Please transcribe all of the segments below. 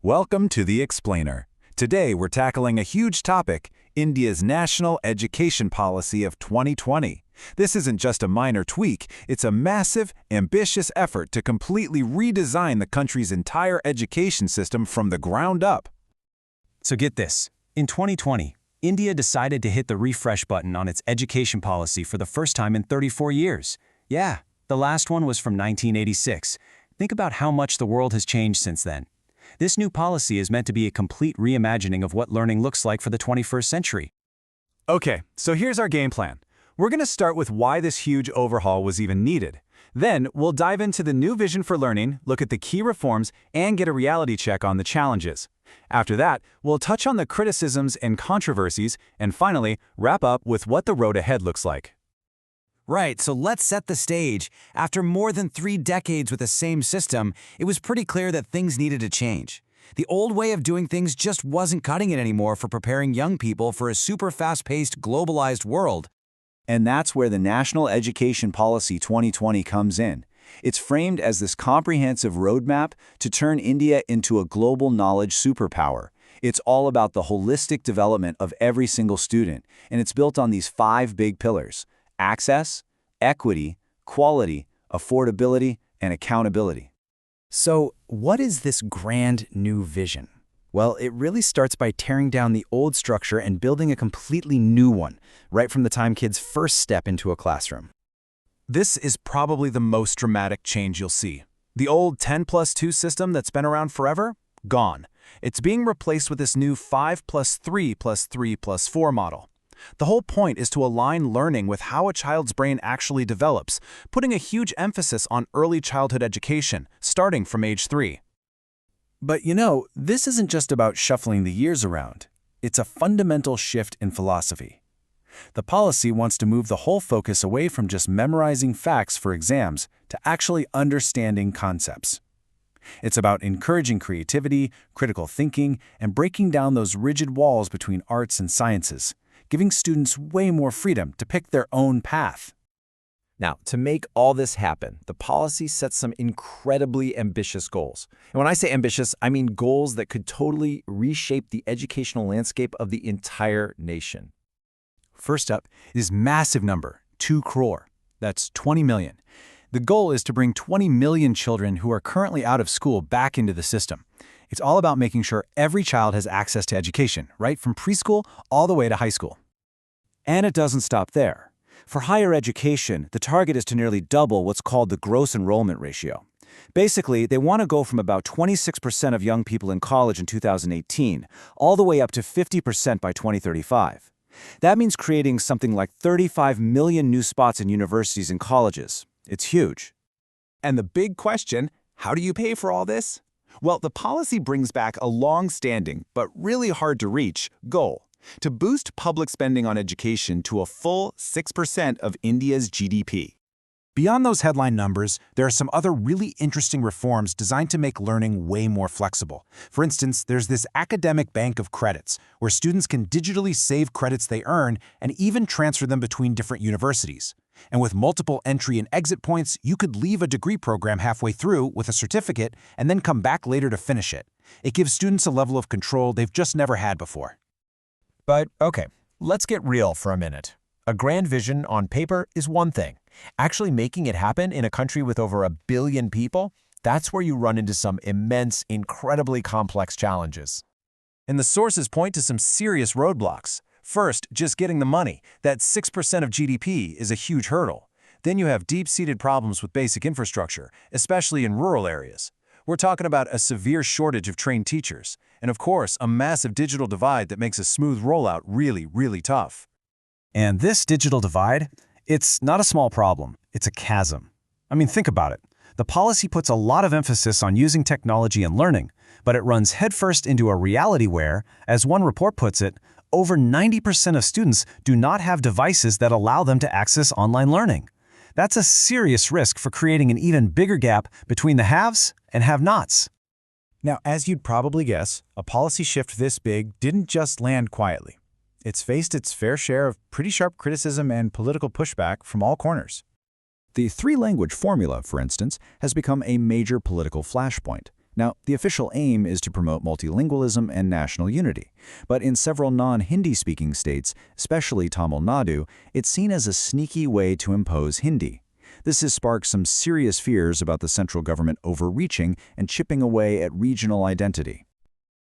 Welcome to The Explainer. Today we're tackling a huge topic, India's National Education Policy of 2020. This isn't just a minor tweak, it's a massive, ambitious effort to completely redesign the country's entire education system from the ground up. So get this, in 2020, India decided to hit the refresh button on its education policy for the first time in 34 years. Yeah, the last one was from 1986. Think about how much the world has changed since then. This new policy is meant to be a complete reimagining of what learning looks like for the 21st century. Okay, so here's our game plan. We're going to start with why this huge overhaul was even needed. Then we'll dive into the new vision for learning, look at the key reforms, and get a reality check on the challenges. After that, we'll touch on the criticisms and controversies, and finally, wrap up with what the road ahead looks like. Right, so let's set the stage. After more than 3 decades with the same system, it was pretty clear that things needed to change. The old way of doing things just wasn't cutting it anymore for preparing young people for a super fast-paced, globalized world. And that's where the National Education Policy 2020 comes in. It's framed as this comprehensive roadmap to turn India into a global knowledge superpower. It's all about the holistic development of every single student, and it's built on these 5 big pillars: access, equity, quality, affordability, and accountability. So, what is this grand new vision? Well, it really starts by tearing down the old structure and building a completely new one, right from the time kids first step into a classroom. This is probably the most dramatic change you'll see. The old 10+2 system that's been around forever? Gone. It's being replaced with this new 5+3+3+4 model. The whole point is to align learning with how a child's brain actually develops, putting a huge emphasis on early childhood education, starting from age 3. But this isn't just about shuffling the years around. It's a fundamental shift in philosophy. The policy wants to move the whole focus away from just memorizing facts for exams to actually understanding concepts. It's about encouraging creativity, critical thinking, and breaking down those rigid walls between arts and sciences, giving students way more freedom to pick their own path. Now, to make all this happen, the policy sets some incredibly ambitious goals. And when I say ambitious, I mean goals that could totally reshape the educational landscape of the entire nation. First up is massive number, 2 crore. That's 20 million. The goal is to bring 20 million children who are currently out of school back into the system. It's all about making sure every child has access to education, right from preschool all the way to high school. And it doesn't stop there. For higher education, the target is to nearly double what's called the gross enrollment ratio. Basically, they want to go from about 26% of young people in college in 2018 all the way up to 50% by 2035. That means creating something like 35 million new spots in universities and colleges. It's huge. And the big question, how do you pay for all this? Well, the policy brings back a long-standing, but really hard-to-reach, goal: to boost public spending on education to a full 6% of India's GDP. Beyond those headline numbers, there are some other really interesting reforms designed to make learning way more flexible. For instance, there's this academic bank of credits, where students can digitally save credits they earn and even transfer them between different universities. And with multiple entry and exit points, you could leave a degree program halfway through with a certificate and then come back later to finish it. It gives students a level of control they've just never had before. But okay, let's get real for a minute. A grand vision on paper is one thing. Actually making it happen in a country with over 1 billion people, that's where you run into some immense, incredibly complex challenges. And the sources point to some serious roadblocks. First, just getting the money. That 6% of GDP is a huge hurdle. Then you have deep-seated problems with basic infrastructure, especially in rural areas. We're talking about a severe shortage of trained teachers, and of course, a massive digital divide that makes a smooth rollout really, really tough. And this digital divide, it's not a small problem, it's a chasm. I mean, think about it. The policy puts a lot of emphasis on using technology and learning, but it runs headfirst into a reality where, as one report puts it, over 90% of students do not have devices that allow them to access online learning. That's a serious risk for creating an even bigger gap between the haves and have-nots. Now, as you'd probably guess, a policy shift this big didn't just land quietly. It's faced its fair share of pretty sharp criticism and political pushback from all corners. The 3-language formula, for instance, has become a major political flashpoint. Now, the official aim is to promote multilingualism and national unity, but in several non-Hindi-speaking states, especially Tamil Nadu, it's seen as a sneaky way to impose Hindi. This has sparked some serious fears about the central government overreaching and chipping away at regional identity.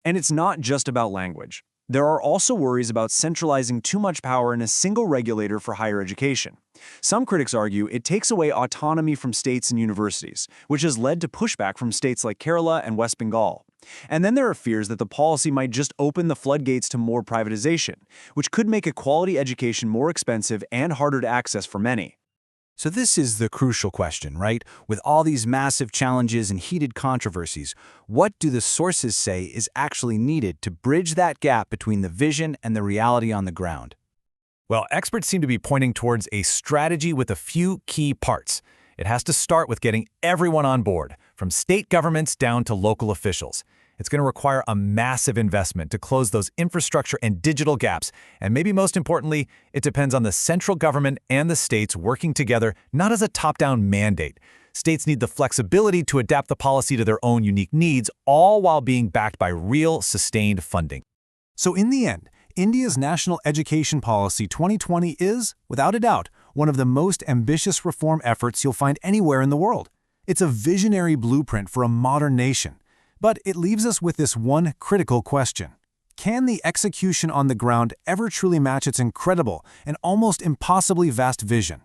And it's not just about language. There are also worries about centralizing too much power in a single regulator for higher education. Some critics argue it takes away autonomy from states and universities, which has led to pushback from states like Kerala and West Bengal. And then there are fears that the policy might just open the floodgates to more privatization, which could make a quality education more expensive and harder to access for many. So this is the crucial question, right? With all these massive challenges and heated controversies, what do the sources say is actually needed to bridge that gap between the vision and the reality on the ground? Well, experts seem to be pointing towards a strategy with a few key parts. It has to start with getting everyone on board, from state governments down to local officials. It's going to require a massive investment to close those infrastructure and digital gaps, and maybe most importantly, it depends on the central government and the states working together, not as a top-down mandate. States need the flexibility to adapt the policy to their own unique needs, all while being backed by real, sustained funding. So in the end, India's National Education Policy 2020 is, without a doubt, one of the most ambitious reform efforts you'll find anywhere in the world. It's a visionary blueprint for a modern nation. But it leaves us with this one critical question. Can the execution on the ground ever truly match its incredible and almost impossibly vast vision?